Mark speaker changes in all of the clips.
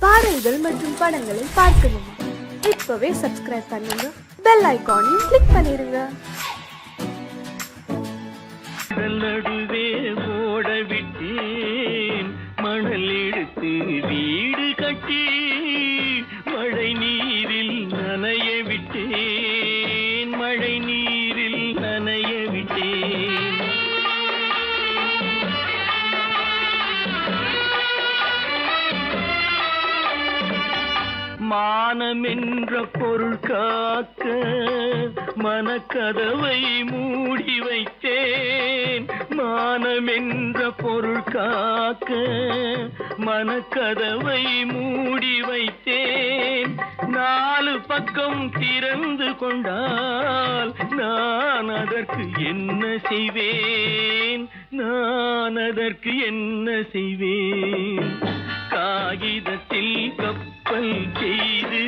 Speaker 1: பாடல்கள் மற்றும் படங்களை பார்க்கணுமா? இப்பவே சப்ஸ்கிரைப் பண்ணுங்க, பெல் ஐகானையும் கிளிக் பண்ணிருங்க.
Speaker 2: நடுவே ஓட விட்டேன், மணல் எடுத்து வீடு கட்டி மழை நீரில் நனைய விட்டேன், மழை நீரில் நனைய விட்டேன். மானம் என்ற பொருள் காக்க மனக்கதவை மூடி வைத்தேன், மானம் என்ற பொருள் காக்க மனக்கதவை மூடி வைத்தேன். நாலு பக்கம் திறந்து கொண்டால் நான் அதற்கு என்ன செய்வேன், நான் அதற்கு என்ன செய்வேன்? காகிதத்தில் கப்பல் செய்து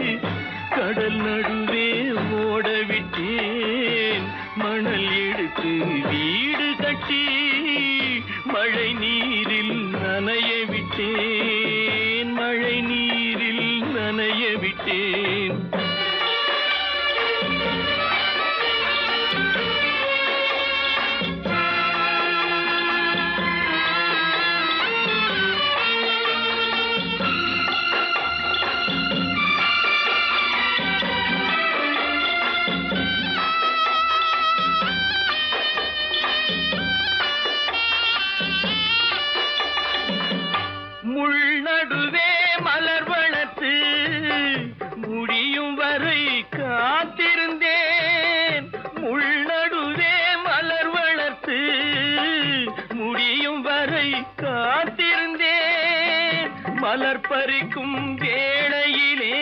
Speaker 2: கடல் நடுவே ஓட விட்டேன், மணல் எடுத்து வீடு கட்டி மழை நீரில் நனைய விட்டேன், மழை நீரில் நனைய விட்டேன். முள்நடுவே மலர் வளர்த்து முடியும் வரை காத்திருந்தேன், முள்நடுவே மலர் வளர்த்து முடியும் வரை காத்திருந்தேன். மலர் பறிக்கும் வேளையிலே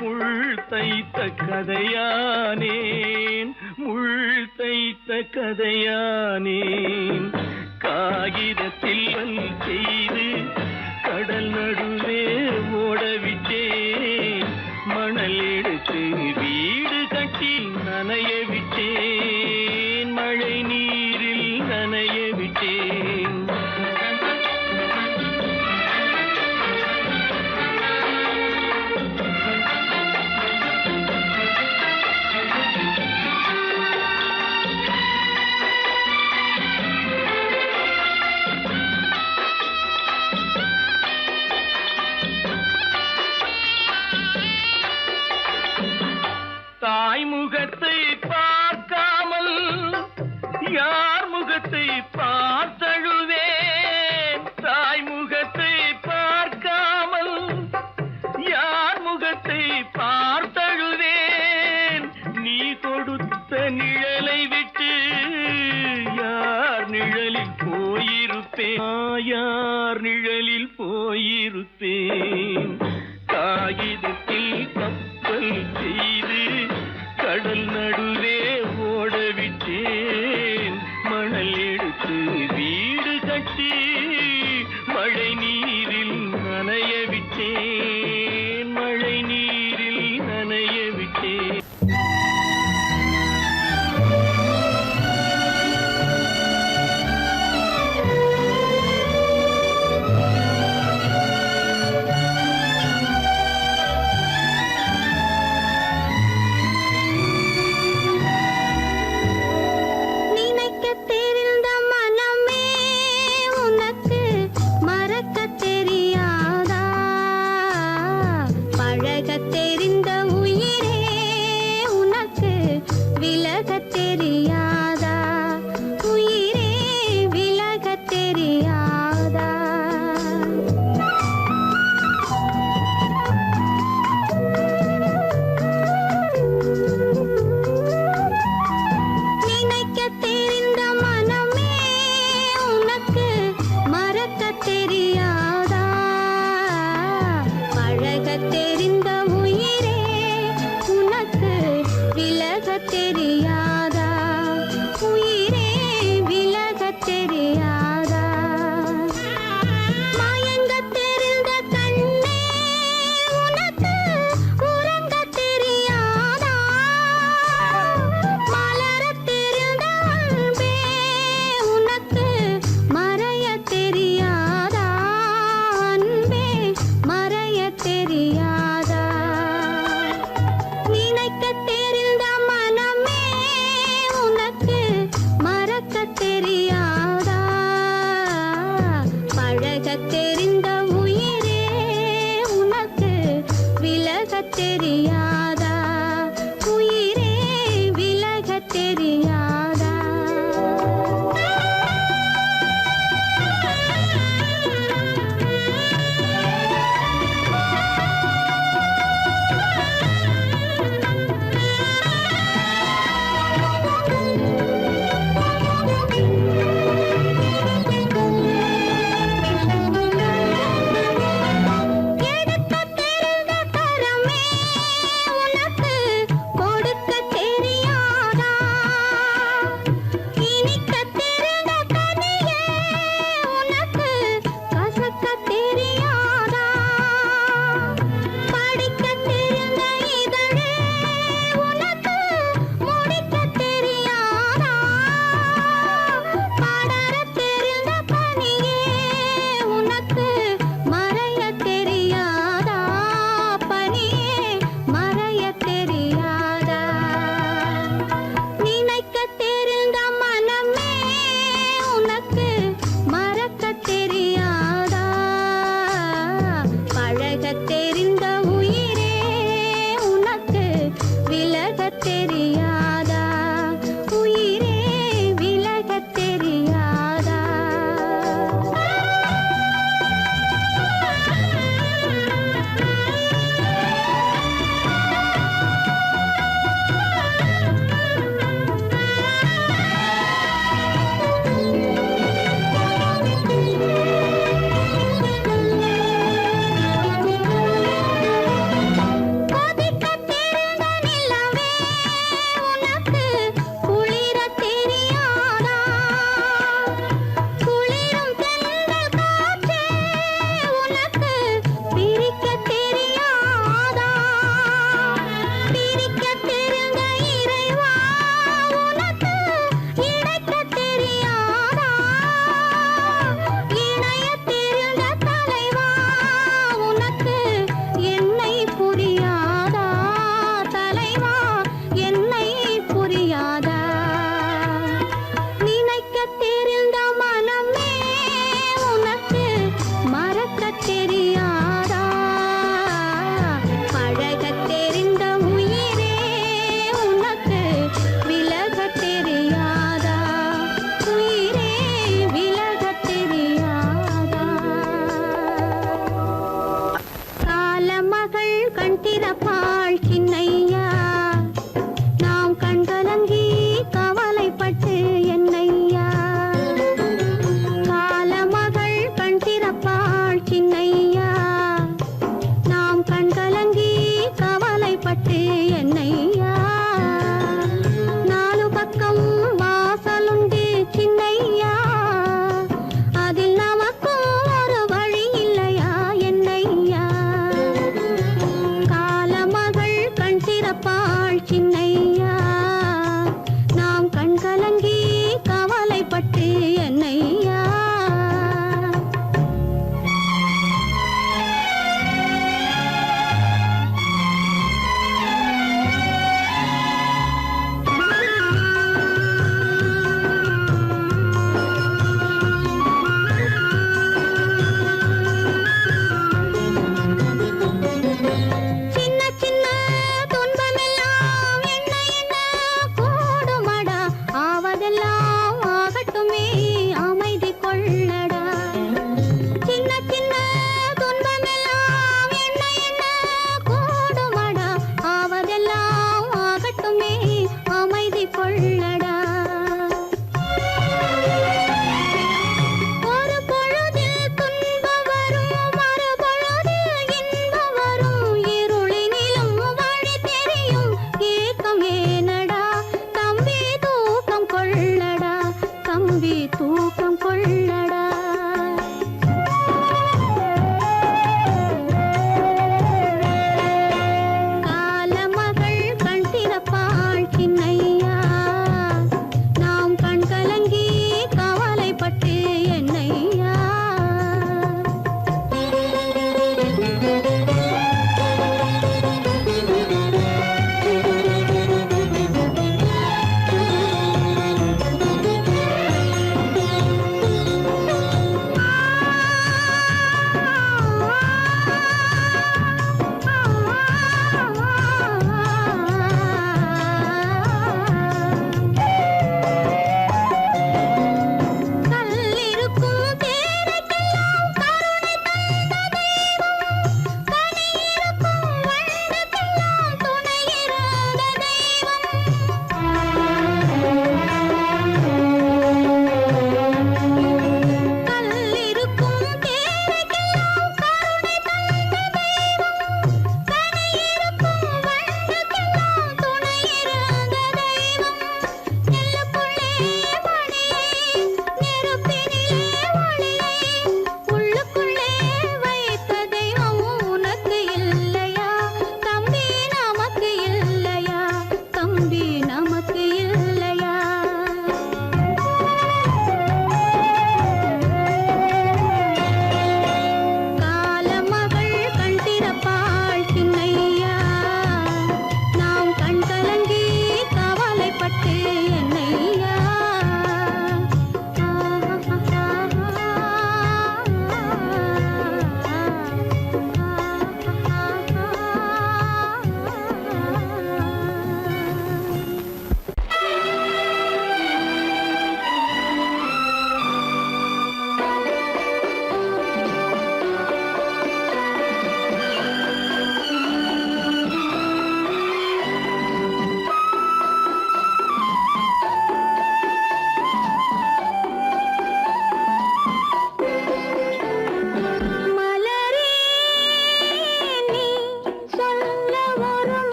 Speaker 2: முள் தைத்த கதையானேன், முள் தைத்த கதையானேன். காகிதத்தில் செய்து கடல் நடுவே ஓடவிட்டேன், மணல் எடுத்து வீடு கட்டி நனைய விட்டேன், மழை நீரில் நனைய விட்டேன். தாய் முகத்தை பார்க்காமல் யார் முகத்தை பார்த்தழுவேன், தாய் முகத்தை பார்க்காமல் யார் முகத்தை பார்த்தழுவேன். நீ கொடுத்த நிழலை விட்டு யார் நிழலில் போயிருப்பேன், யார் நிழலில் போயிருப்பேன். காகிதத்தில் கப்பல் செய்து கடல் நடுவே ஓடவிட்டேன், மணல் எடுத்து வீடு கட்டி மழை நீரில் நனைய விட்டேன், மழை நீரில் நனைய விட்டேன்.
Speaker 3: மறைய தெரியாதா உயிரே விலக தெரியாதா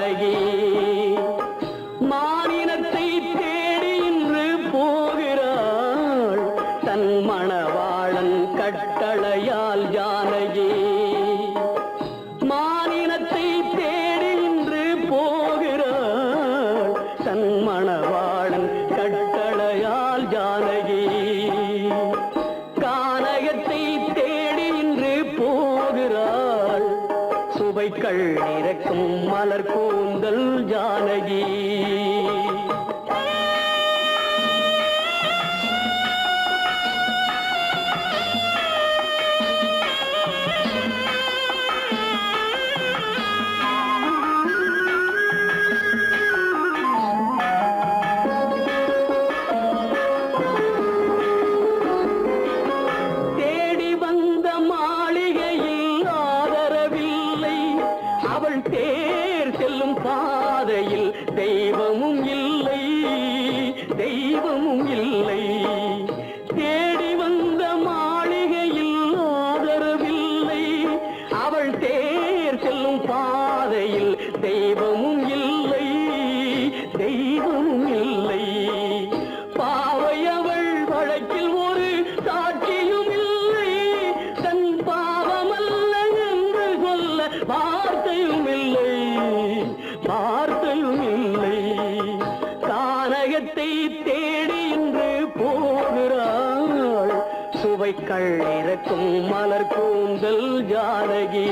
Speaker 2: ஜானகி மானினத்தை தேடி இன்று போகிறாள் தன் மணவாளன் கட்டளையால் ஜானகி மானினத்தை தேடி இன்று போகிறாள் தன் மணவாளன் கட்டளையால் ஜானகி கானகத்தை தேடி இன்று போகிறாள் சுவைக்கள் இறக்கும் மலர் கூந்தல் ஜானகி தேடி வந்த மாளிகையில் ஆதரவில்லை அவள் தேர் செல்லும் பாதையில் தெய்வமும் இல்லை தெய்வமும் இல்லை தேடி வந்த மாளிகையில் ஆதரவில்லை அவள் தேர் செல்லும் பாதையில் தெய்வமும் இல்லை தெய்வமும் இல்லை பாவை அவள் வழக்கில் ஒரு சாட்சியும் இல்லை தன் பாவமல்ல என்று சொல்ல வார்த்தையும் இல்லை வார்த்தையும் இல்லை கானகத்தை தேடி இன்று போகிறாள் சுவைக்கள் இறக்கும் மலர் கூந்தல் ஜானகி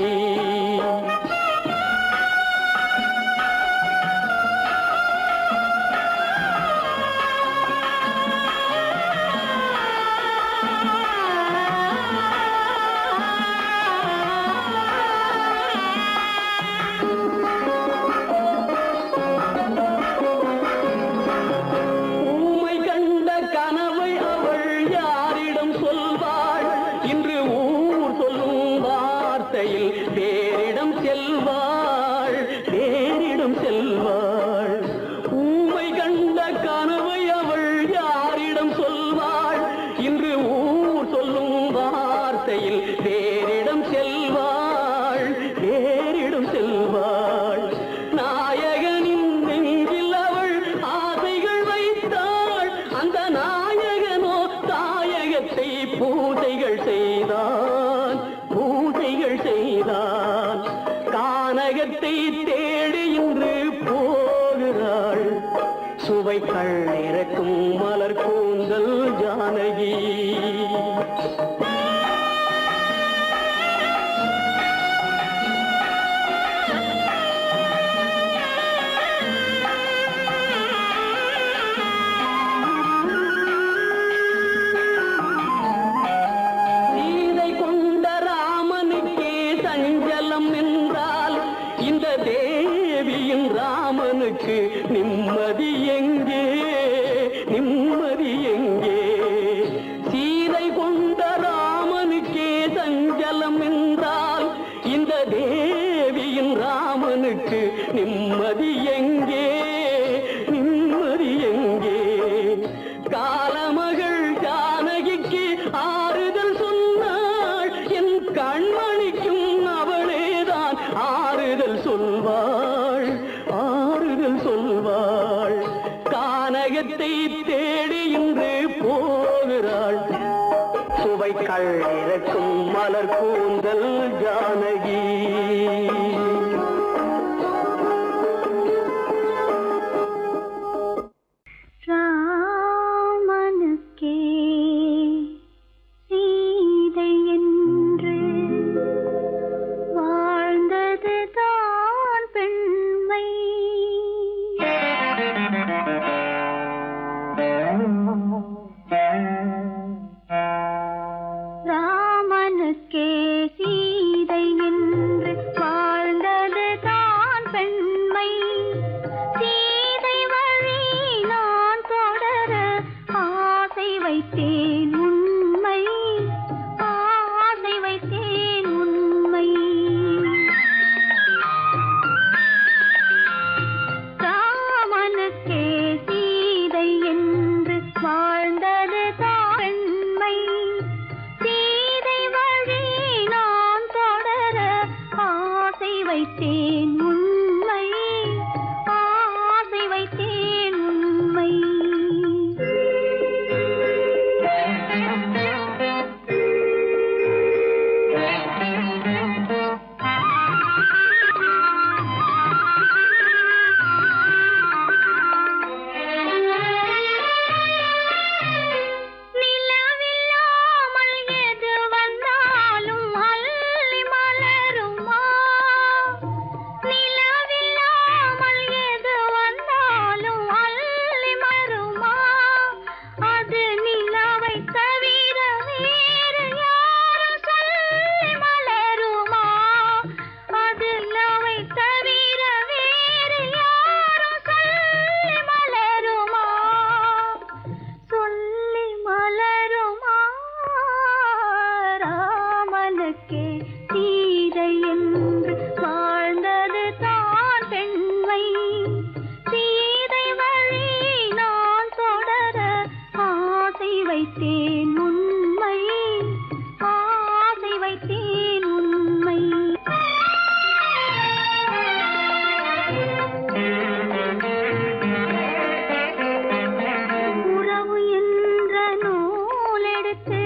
Speaker 2: ஊமை கண்ட கனவை அவள் யாரிடம் சொல்வாள் இன்று ஊர் சொல்லும் வார்த்தையில் பேரிடம் செல்வாள் பேரிடம் செல்வாள் ஊமை கண்ட கனவை அவள் யாரிடம் சொல்வாள் இன்று ஊர் சொல்லும் வார்த்தையில் பேரிடம் செல்வாள் பேரிடம் செல்வாள் நாயகனின் நெஞ்சில் அவள் ஆசைகள் வைத்தாள் அந்த நாயகனோ தாயகத்தை பூஜைகள் செய்தான் பூஜைகள் செய்தான் கானகத்தை தேடி இன்று போகிறாள் சுவைக்கள் இறக்கும் மலர் கூந்தல் ஜானகி சீதை கொண்ட ராமனுக்கே சஞ்சலம் என்றால் இந்த தேவியின் ராமனுக்கு நிம்மதி எங்கே நிம்மதி எங்கே சீதை கொண்ட ராமனுக்கே சஞ்சலம் என்றால் இந்த தேவியின் ராமனுக்கு நிம்மதி எங்கே நிம்மதி எங்கே காலமகள் ஜானகிக்கு ஆறுதல் சொன்னாள் என் கண்மணிக்கும் அவளேதான் ஆறுதல் சொல்வாள் ஆறுதல் சொல்வாள் கானகத்தை தேடி இன்று போகிறாள் சுவைக்கள் இறக்கும் மலர் கூந்தல் ஜானகி
Speaker 3: ராமனுக்கே சீதை என்று வாழ்ந்தது தான் பெண்மை ராமனுக்கே சீதை என்று உறவு என்ற நூலெடுத்து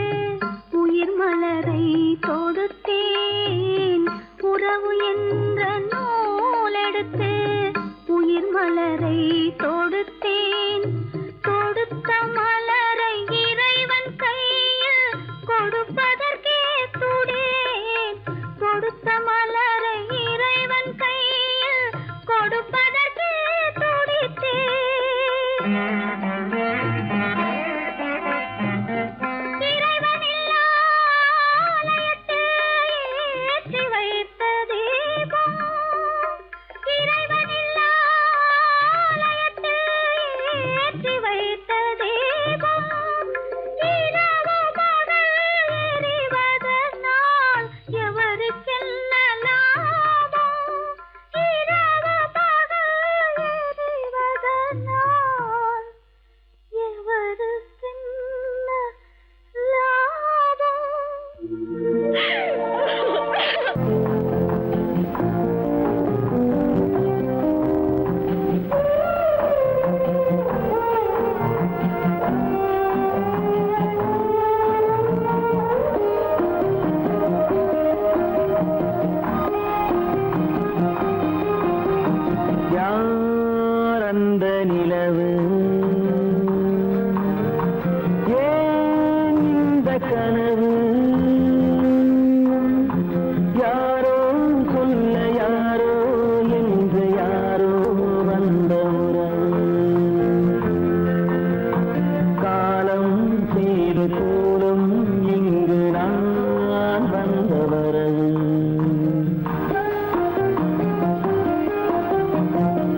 Speaker 3: உயிர் மலரை தொடுத்தேன். உறவு என்ற நூலெடுத்து உயிர் மலரை தொடுத்தேன். தொடுத்த மலரை இறைவன் கையில் கொடுப்பதற்கே துடேன். கொடுத்த மலரை இறைவன் கையில் கொடுப்பதற்கே துடித்தேன். இறைவனில்லா ஆலயத்தில் ஏற்றி வைத்த தீபம். இறைவனில்லா ஆலயத்தில் ஏற்றி வைத்த தீபம். இரவு பகல் எரிவதனால் எவருக்கென்ன லாபம்? இரவு பகல் எரிவதனால் எவருக்கென்ன லாபம்?
Speaker 2: யார் அந்த நிலவு? ஏன் இந்த கனவு? யாரோ சொல்ல யாரோ என்று யாரோ வந்த உறவு. காலம் செய்த கூடும் இங்கு நான் வந்த வரவு.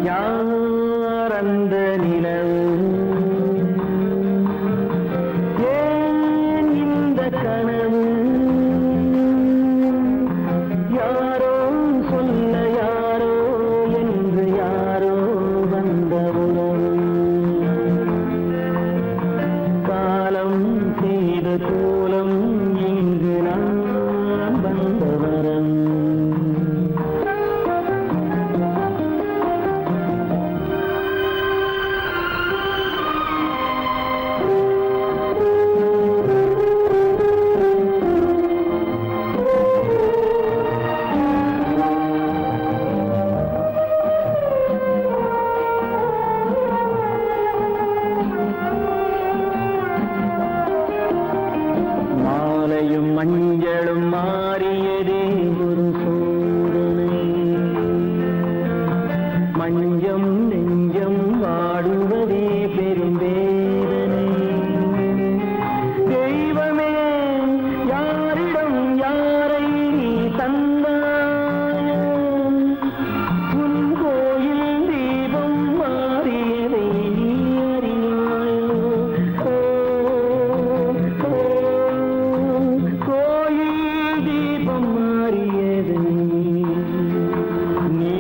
Speaker 2: யார் அந்த நிலவு? ஏன் இந்த கனவு? யாரோ சொல்ல யாரோ என்று யாரோ வந்த உறவு. காலம் செய்த கோலம் இங்கு நான் வந்த வரம். மாலையும் மஞ்சளும் மாறியதே ஒரு சோதனை. மஞ்சம் நெஞ்சம் வாடுவதே பெரும் வேதனை. தெய்வமே யாரிடம் யாரை நீ தந்தாயோ? உன் கோயில் தீபம் மாறியதை நீ அறியாயோ? கோயில் தீபம் மாறியதை நீ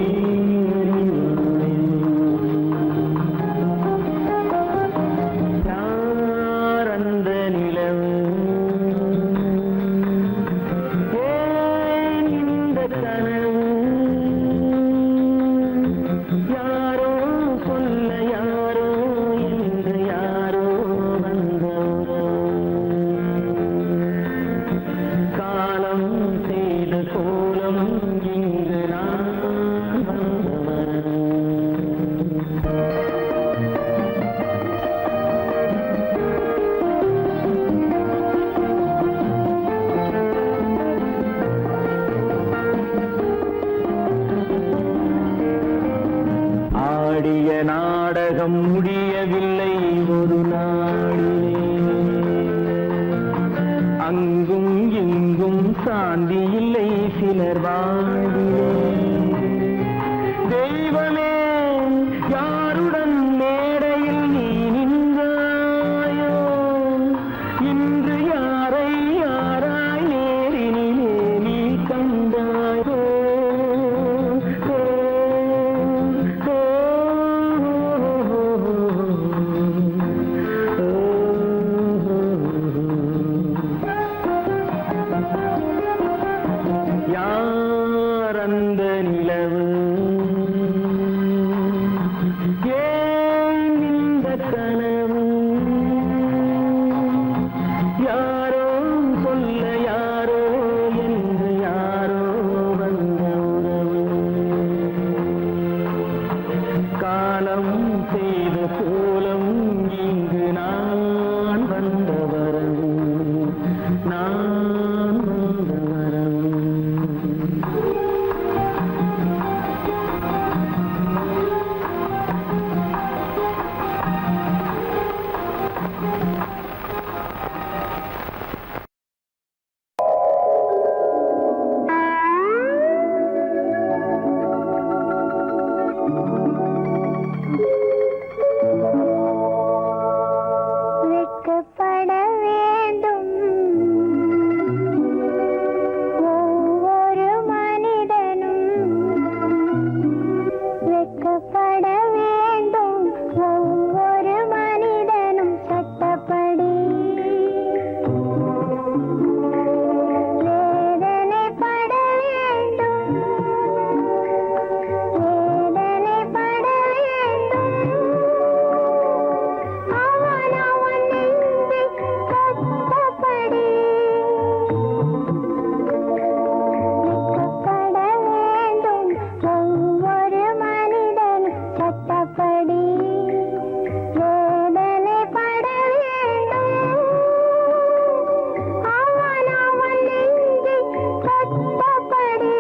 Speaker 2: யார் அந்த நிலவு? ஏன் இந்த கனவு? யாரோ சொல்ல யாரோ என்று யாரோ வந்த உறவு. காலம் செய்த கோலம் இங்கு நான் வந்தவர். ஆடிய நாடகம் முடியவில்லை ஒரு நாளிலே. அங்கும் இங்கும் சாந்தி இல்லை சிலர் வாழ்விலே. தெய்வமே யாருடன் மேடையில் நீ நின்றாயோ? இன்று யாரை யாராய் நேரினிலே நீ கண்டாயோ? யார் அந்த செய்த கோலம் இங்கு நான் வந்த வரம் நான் வந்த வரம்
Speaker 3: வெட்கப்பட வேண்டும் ஒவ்வொரு மனிதனும் வெட்கப்பட வேண்டும் ஒவ்வொரு மனிதனும் சட்டப்படி வேதனைப்பட வேண்டும் வேதனைப்பட வேண்டும் அவன் அவன் நெஞ்சை கட்டப்படி வெட்கப்பட வேண்டும் ஒவ்வொரு மனிதனும் சட்டப்படி வேதனைப்பட வேண்டும் அவன் அவன் நெஞ்சை கட்டப்படி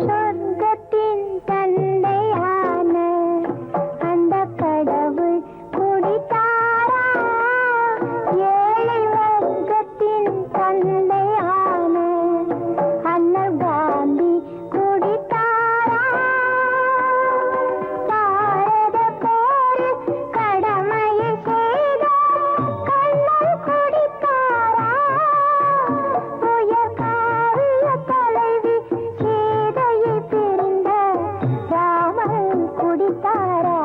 Speaker 3: சொர்க்கத்தின் தந்தையான அந்த கடவுள் குடித்தாரா ஏழை வர்க்கத்தின் தந்தையான அண்ணல் காந்தி குடித்தாரா பாரத போரில் கடமையை செய்த கண்ணன் குடித்தாரா உயர் காவிய தலைவி சீதையை பிரிந்த ராமன் குடித்தாரா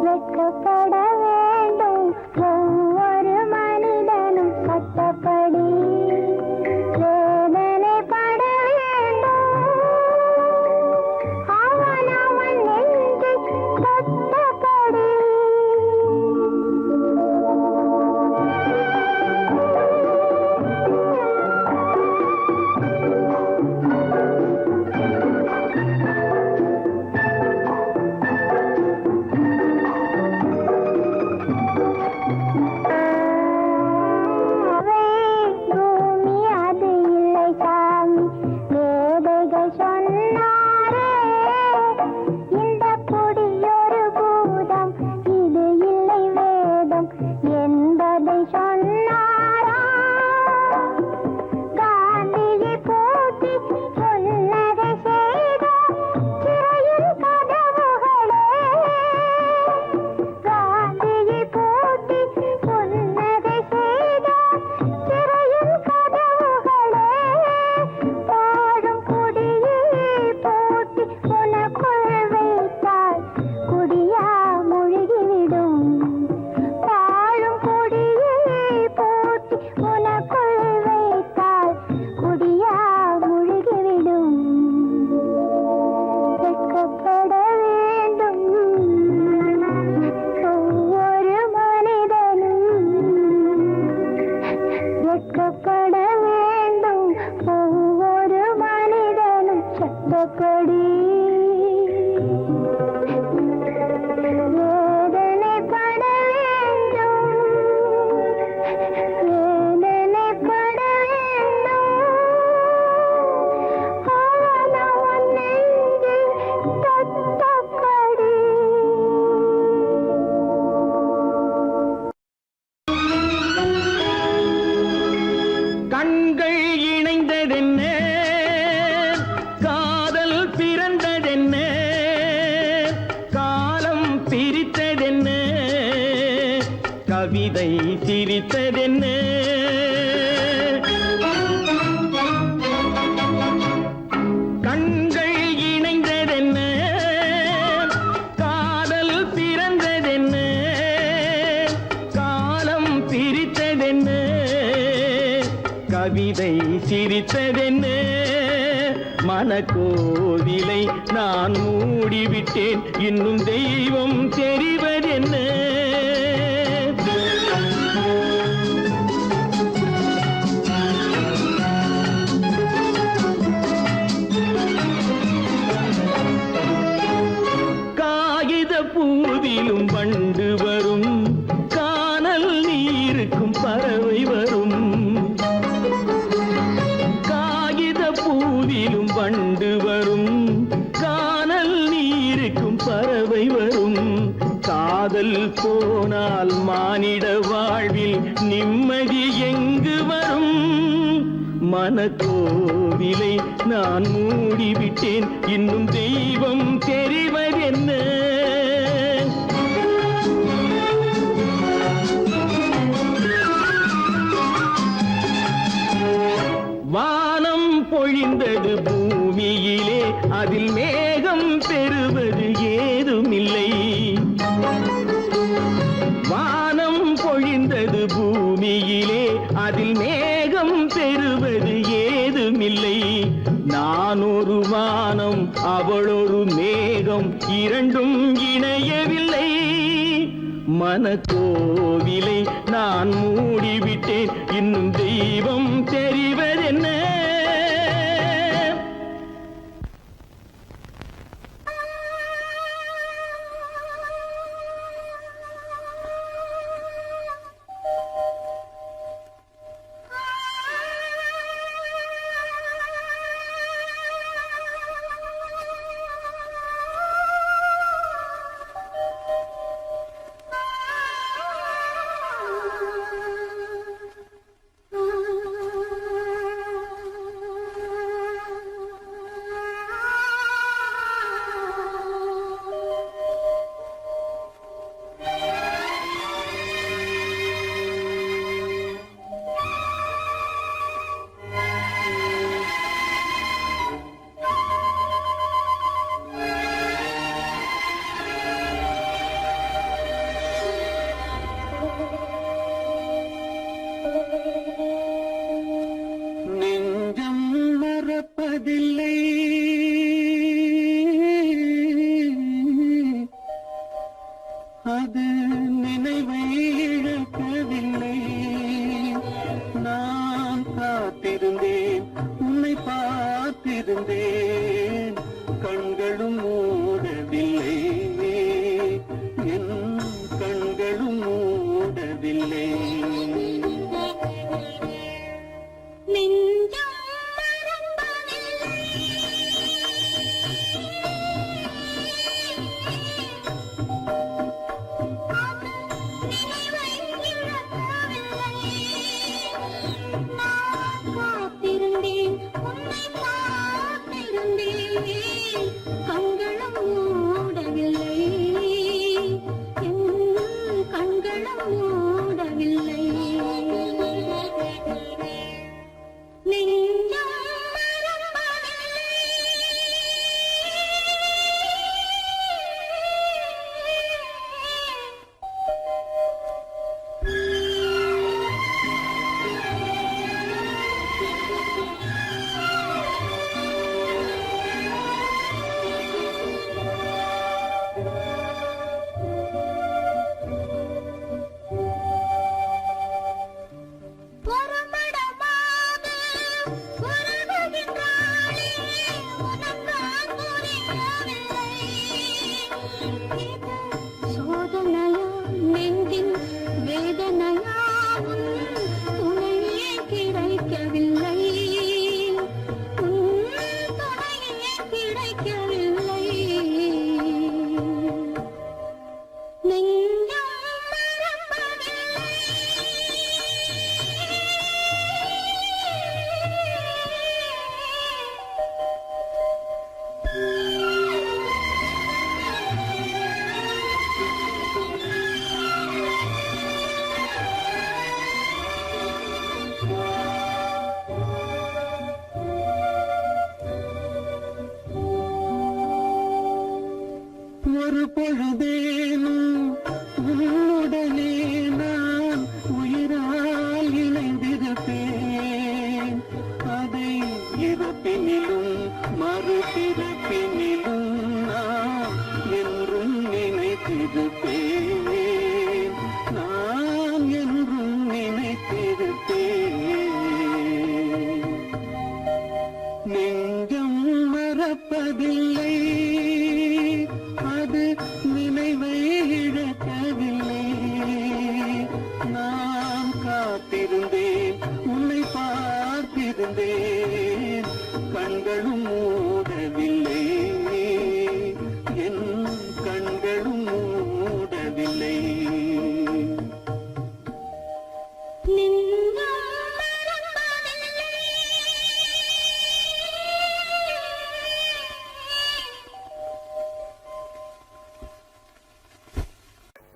Speaker 3: வெட்கப்பட வேண்டும் ஒவ்வொரு மனிதனும் சட்டப்படி வேதனைப்பட வேண்டும் அவன் அவன் நெஞ்சை கட்டப்படி பூமி அது இல்லை சாமி வேதைகள் சொன்னாரே இந்த குடியொரு பூதம் இது இல்லை வேதம் என்பதை சொன்னாரா காந்தியை பூட்டி புன்னகை செய்த சிறையின் கதவுகளே காந்தியை பூட்டி புன்னகை செய்த சிறையின் கதவுகளே பாடும் குடியை பூட்டி உனக்குள் வைத்தால் குடியா முழுகிவிடும் பாழும் குடியை பூட்டி உனக்குள் வைத்தால் குடியா முழுகிவிடும் வெட்கப்பட வேண்டும் ஒவ்வொரு மனிதனும் வெட்கப்பட வேண்டும் ஒவ்வொரு மனிதனும் சட்டப்படி வேதனைப்பட வேண்டும் வேதனைப்பட வேண்டும் அவன் அவன் நெஞ்சை கட்டப்படி
Speaker 2: கண்கள் இணைந்ததென்ன காதல் பிறந்ததென்ன காலம் பிரித்ததென்ன கவிதை சிரித்ததென்ன கண்கள் இணைந்ததென்ன காதல் பிறந்ததென்ன காலம் பிரித்ததென்ன கவிதை குழந்தை சிரித்ததென்ன மனக்கோவிலை நான் மூடிவிட்டேன் இன்னும் தெய்வம் தெரிவதென்ன காகித பூவிலும் வண்டு வரும் கானல் நீருக்கும் பறவை வரும் காகித பூவிலும் வண்டு வரும் கானல் நீருக்கும் பறவை வரும் காதல் போனால் மானிட வாழ்வில் நிம்மதி எங்கு வரும் மனக்கோவிலை நான் மூடிவிட்டேன் இன்னும் தெய்வம் தெரிவதென்ன வானம் பொழிந்தது பூமியிலே அதில் மேகம் பெறுவது ஏதுமில்லை வானம் பொழிந்தது பூமியிலே அதில் மேகம் பெறுவது ஏதுமில்லை நான் ஒரு வானம் அவளொரு மேகம் இரண்டும் இணையவில்லை மனக்கோவிலை நான் மூடிவிட்டேன் இன்னும் தெய்வம் தெரிவதென்ன
Speaker 4: நெஞ்சம் மறப்பதில்லை அது நினைவை இழக்கவில்லை நான் காத்திருந்தேன் உன்னை பார்த்திருந்தேன் கண்களும் மூடவில்லை என் கண்களும் மூடவில்லை
Speaker 3: நெஞ்சம் மறப்பதில்லை
Speaker 4: பிறப்பினிலும் மறுபிறப்பினிலும் நான் என்றும் நினைத்திருப்பேன், நான் என்றும் நினைத்திருப்பேன். நெஞ்சம் மறப்பதில்லை, அது நினைவை இழக்கவில்லை. நான் காத்திருந்தேன், உன்னை பார்த்திருந்தேன், கண்களும் மூடவில்லை, என் கண்களும் மூடவில்லை.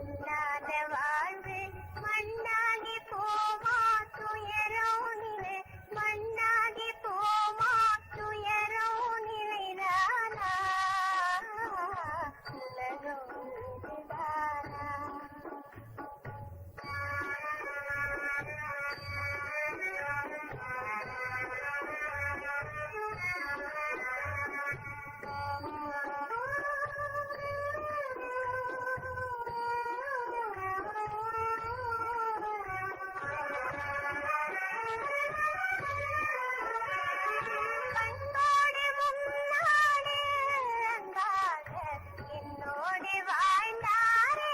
Speaker 3: இல்லாத வாழ்வு மண்ணாகி போமா துயரோ நிலை, மண்ணாகி போமா துயரோ நிலைதானா, உலகம் இதுதானா. கண்ணோடு முன்னாடி அங்காக என்னோடு வாழ்ந்தாரே,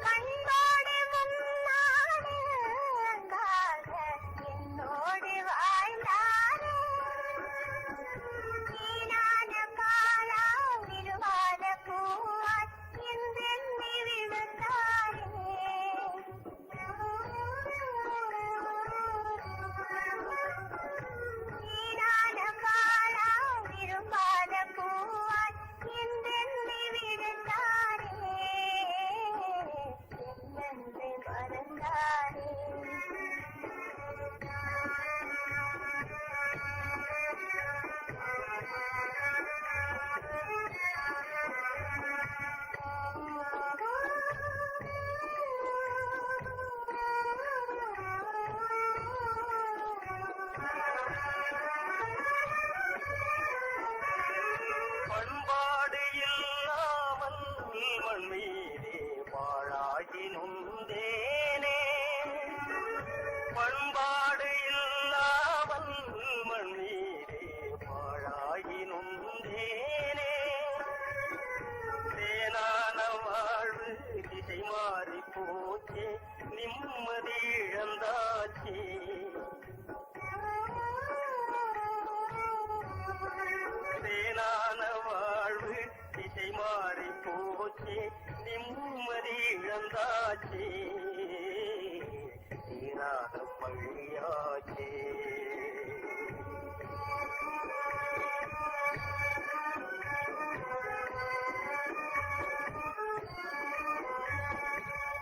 Speaker 3: கண்ணோடு முன்னாடி அங்காக என்னோடு வாழ்ந்தாரே. வீணான காலம் விருவாத பூவாய் என்றெண்ணி விழுந்தாரே. வீணான காலம் விரும்பாத பூவாய் என்றெண்ணி விழுந்தாரே, என்னென்று மறந்தாரே.
Speaker 4: பண்பாடு இல்லாமல் மண் மீதே பாழாகி நொந்தேனே, பண்பாடு இல்லாமல் மண் மீதே பாழாகி நொந்தேனே. தேனான வாழ்வு திசை மாறி போச்சே, நிம்மதி இழந்தாச்சே. தேனான வாழ்வு திசை மாறி போச்சே, நிம்மதி இழந்தாச்சே, தீராத பழியாச்சே.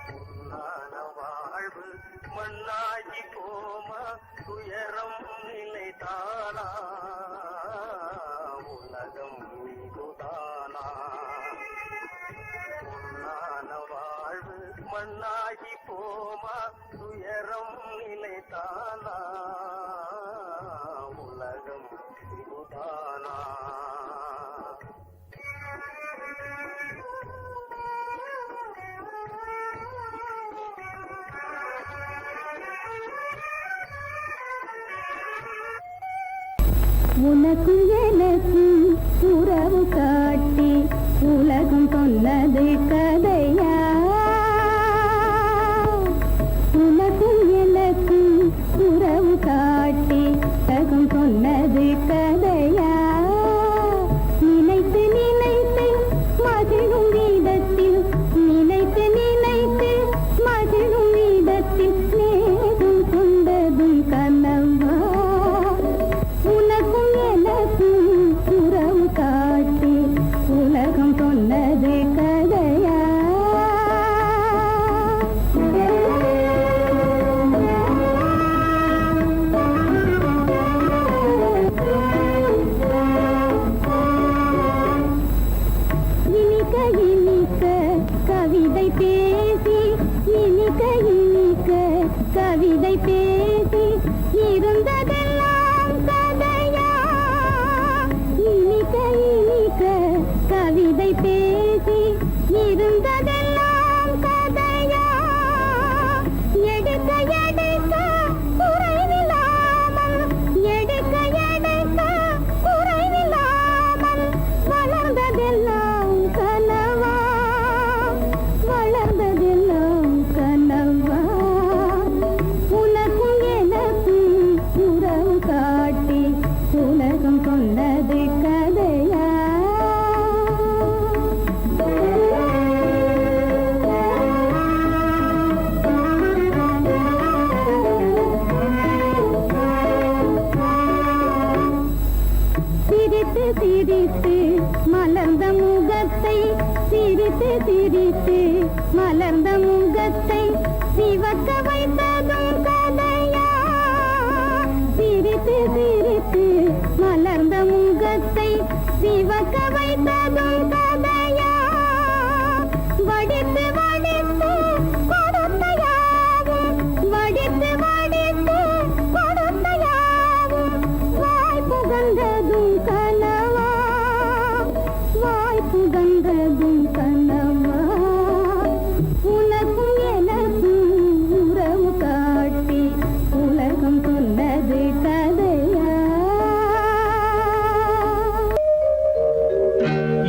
Speaker 4: பொன்னான வாழ்வு மண்ணாகி போமா துயரம் நிலைதானா, உலகம் இதுதானா. பொன்னான வாழ்வு மண்ணாகி போமா துயரம் நிலைதானா, உலகம் இதுதானா.
Speaker 5: உனக்கும் எனக்கும் உறவு காட்டி உலகம் சொன்னது கதையா, உனக்கும் எனக்கும் உறவு காட்டி உலகம் சொன்னது கதையா. நினைத்து நினைத்து மகிழும் வீதத்தில், நினைத்து நினைத்து மகிழும் வீதத்தில் நேரும் கொண்டதும் கனவா. உனக்கும் எனக்கும் உறவு காட்டி உலகம் சொன்னது கதையா. இருந்ததெல்லாம் கதையா எடுக்க எடுக்க குறைவில்லாமல் எடுக்க எடுக்க குறைவில்லாமல் வளர்ந்ததெல்லாம் கனவா வளர்ந்ததெல்லாம் கனவா உனக்கும் எனக்கும் உறவு காட்டி உலகம் கொண்டது கதையா சிரித்து சிரித்து மலர்ந்த முகத்தை சிரித்து சிரித்து மலர்ந்த முகத்தை சிவக்க வைத்ததும் கதையா சிரித்து சிரித்து மலர்ந்த முகத்தை சிவக்க வைத்ததும் கதையா வடித்து வடித்து கொடுத்த யாவும் வடித்து வடித்து கொடுத்த யாவும் வாய் புகழ்ந்ததும் கனவா வாய் புகழ்ந்ததும் கனவா உனக்கும் எனக்கும் உறவு காட்டி உலகம் சொன்னது கதையா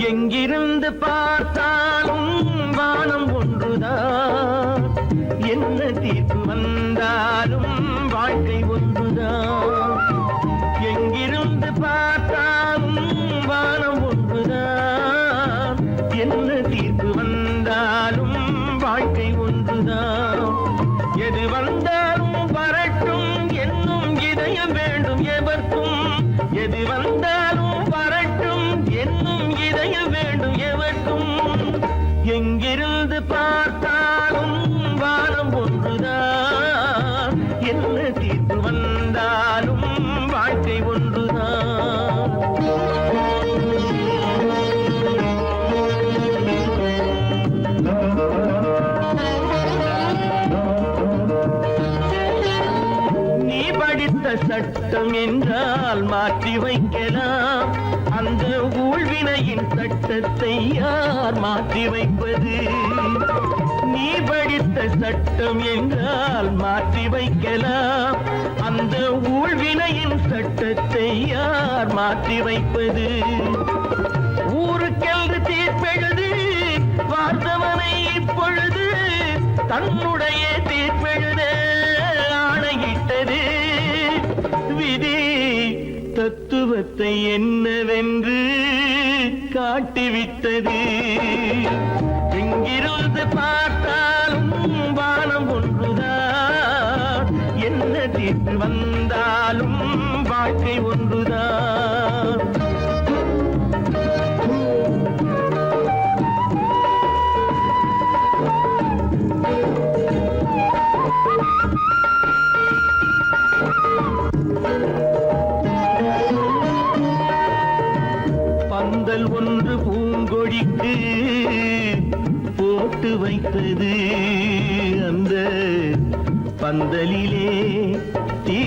Speaker 2: எங்கிருந்து பார்த்தாலும் வானம் ஒன்றுதான், என்ன தீர்ப்பு வந்தாலும் வாழ்க்கை ஒன்றுதான். எங்கிருந்து பார்த்தாலும் வானம் ஒன்றுதான், என்ன தீர்ப்பு வந்தாலும் வாழ்க்கை ஒன்றுதான். எது வந்தாலும் வரட்டும் என்னும் இதயம் வேண்டும் எவர்க்கும், எது வந்தாலும் வரட்டும் என்னும் இதயம் வேண்டும் எவர்க்கும். எங்கிருந்து பார்த்தாலும் வானம் ஒன்றுதான், என்ன தீர்ப்பு வந்தாலும் வாழ்க்கை ஒன்றுதான். நீ படித்த சட்டம் என்றால் மாற்றி வைக்கலாம், அந்த ஊழ்வினையின் சட்டத்தை யார் மாற்றி வைப்பது? நீ படித்த சட்டம் என்றால் மாற்றி வைக்கலாம், அந்த ஊழ்வினையின் சட்டத்தை யார் மாற்றி வைப்பது? ஊருக்கென்று தீர்ப்பெழுது பார்த்தவனை இப்பொழுது தன்னுடைய தீர்ப்பெழுத ஆணையிட்டது விதி. தத்துவத்தை என்னவென்று காட்டிவிட்டது. எங்கிருந்து பார்த்தாலும் வானம் ஒன்றுதான், என்ன தீர்ப்பு வந்தாலும் வாழ்க்கை ஒன்றுதான். பந்தல் ஒன்று பூங்கொடிக்கு போட்டு வைத்தது, அந்த பந்தலிலே தீ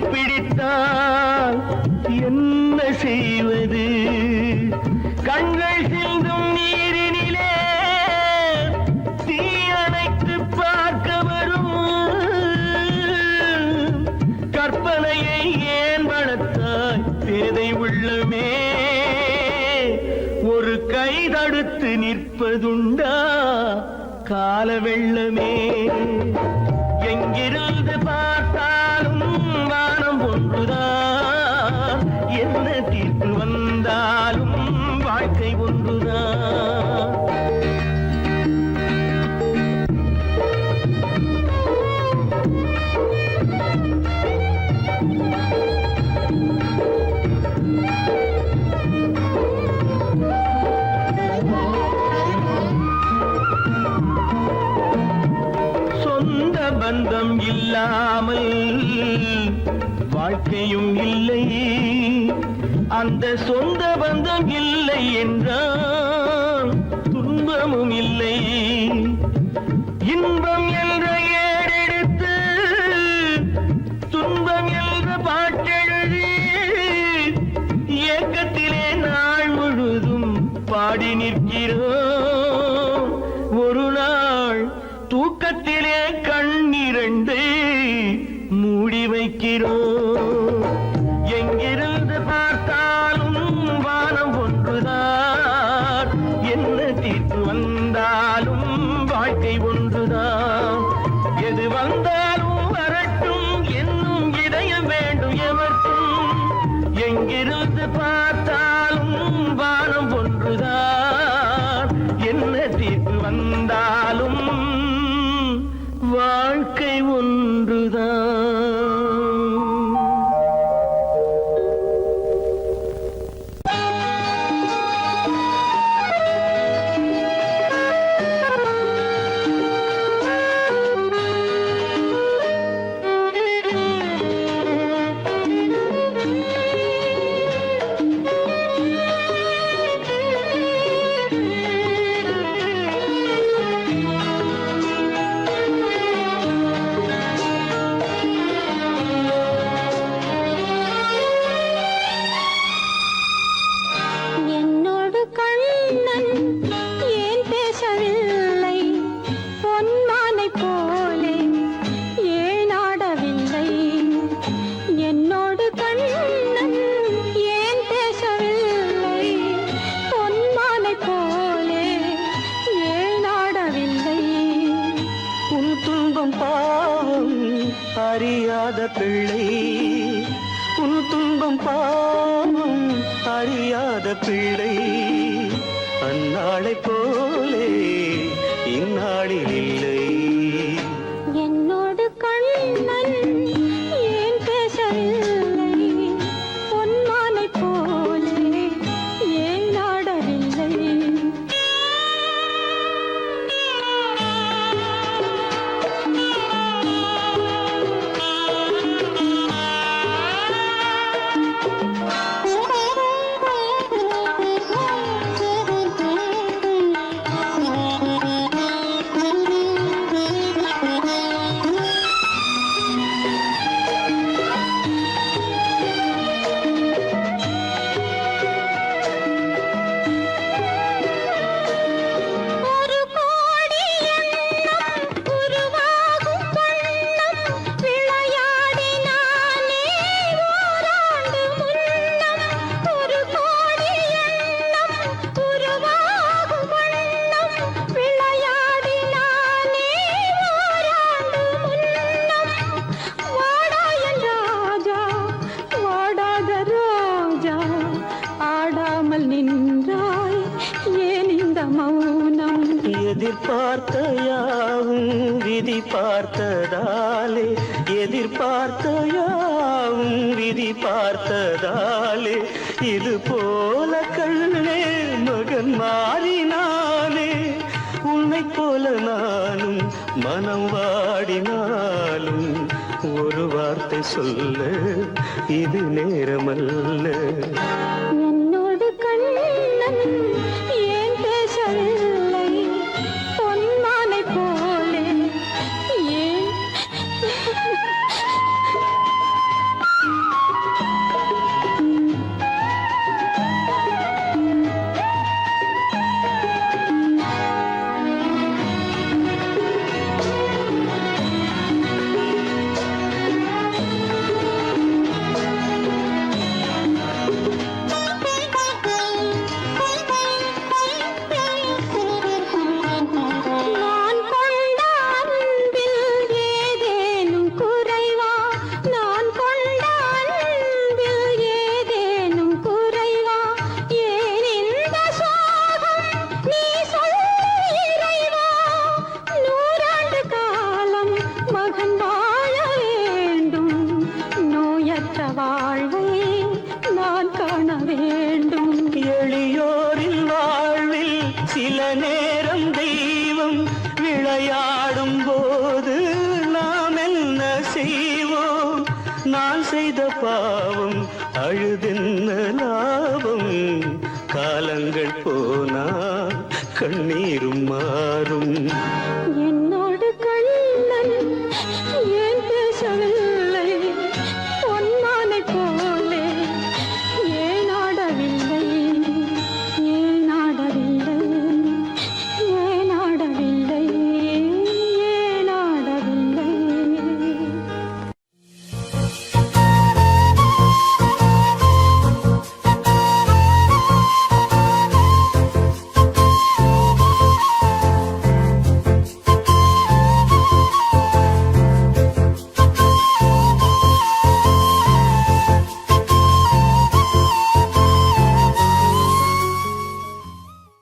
Speaker 2: பிடித்தால் என்ன செய்வது? கண்கள் சிந்தும் நீரினிலே தீ அணைத்து பார்க்க வரும் கற்பனையை ஏன் வளர்த்தாய் பேதை உள்ளமே? ஒரு கை தடுத்து நிற்பதுண்டா கால வெள்ளமே? எங்கிருந்து பார்த்தாலும் வானம் ஒன்றுதான், என்ன தீர்ப்பு வந்தாலும் வாழ்க்கை ஒன்றுதான். சொந்த பந்தம் இல்லாமல் வாழ்க்கையும் இல்லை, அந்த சொந்த பந்தம் இல்லை என்றால் துன்பமும் இல்லை. இன்பம் என்ற ஏடெடுத்து துன்பம் என்ற பாட்டெழுதி ஏக்கத்திலே நாள் முழுதும் பாடி நிற்கிறோம். எங்கிருந்து பார்த்தாலும் வானம் ஒன்றுதான், என்ன தீர்ப்பு வந்தாலும் வாழ்க்கை ஒன்றுதான்.
Speaker 5: என்னோடு கண்ணன் ஏன் பேசவில்லை, பொன்மானை போலே ஏன் ஆடவில்லை. என்னோடு கண்ணன் ஏன் பேசவில்லை, பொன்மானை போலே ஏன் ஆடவில்லை.
Speaker 2: உன் துன்பம் பாவம் அறியாத பிள்ளை, உன் துன்பம் பாவம் அறியாத பிள்ளை. அந்நாளை போலே இந்நாளில் இல்லை.
Speaker 5: என்னோடு கண்ணன் ஏன் பேசவில்லை, பொன்மானை போலே ஏன் ஆடவில்லை. ஒரு கோடி எண்ணம் உருவாகும் வண்ணம் விளையாடினானே ஓராண்டு முன்னம். ஒரு கோடி எண்ணம் உருவாகும் வண்ணம் விளையாடினானே ஓராண்டு முன்னம். வாடாயன் ராஜா வாடாத ரோஜா, ஆடாமல் நின்றாய் ஏன் இந்த மௌனம்.
Speaker 2: எதிர்பார்த்த யாவும் விதி பார்த்ததாலே, எதிர்பார்த்த யாவும் விதி பார்த்ததாலே, இது போல கண்ணே மகன் மாறினானே. உன்னை போல நானும் மனம் வாடினாலும் ஒரு வார்த்தை சொல்ல இது நேரமல்ல.
Speaker 5: என்னோடு கண்ணன் ஏன் பேசவில்லை, பொன்மானை போலே ஏன். நான் கொண்ட அன்பில் ஏதேனும் குறைவா, நான் கொண்ட அன்பில் ஏதேனும் குறைவா. ஏன் இந்த சோகம் நீ சொல் இறைவா. நூறாண்டு காலம் மகன் வாழ வேண்டும், நோயற்ற வாழ்வை நான் காண வேண்டும்.
Speaker 2: எளியோரின் வாழ்வில் சில நேரம் தெய்வம் விளையாடும் போது நாம் என்ன செய்வோம்? நான் செய்த பாவம் அழுதென்ன லாபம்? காலங்கள் போனா கண்ணீரும் மாறும்.